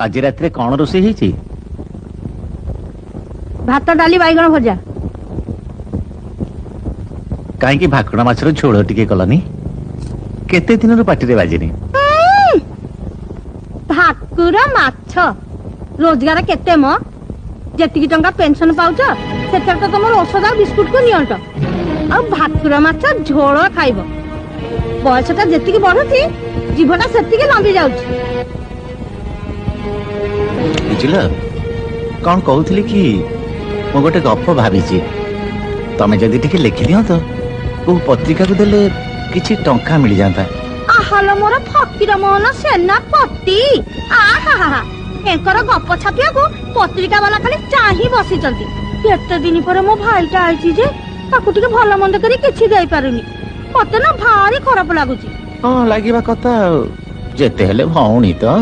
आज रात रे कौन रोषे ही भात डाली बैगण भजा कहीं भाकुड़ा माछर झोल टिके कलनी केते दिन पार्टी बाजिनी भाकुर माछ रोजगार केते मो जेतिकी टंका पेंशन पाउछ सेतर तो तुम औषध आ बिस्कुट को नियंट आ भाकुर माछ झोल खाइब बयसटा जेतिकी बढ़ुची जीवटा सेतिकी लंबी जाउची बुझिल कौन कहूली कि मु गोटे गप भाभी तमें जदि टिके लिखि दियो तो को पत्रिका को देले किछि टंका मिल जाता आहालो मोर फकीर मोहन सेनापति आहा एकर गप छापिया को पत्रिका वाला खाली चाही बसिचंती केते दिन पर मो भाईटा आइची जे ताकू टिके भलो मंद करी किछि देई पारुनी मते ना भारी खराब लागुची हां लागिबा कथा जेते हेले भौणी तो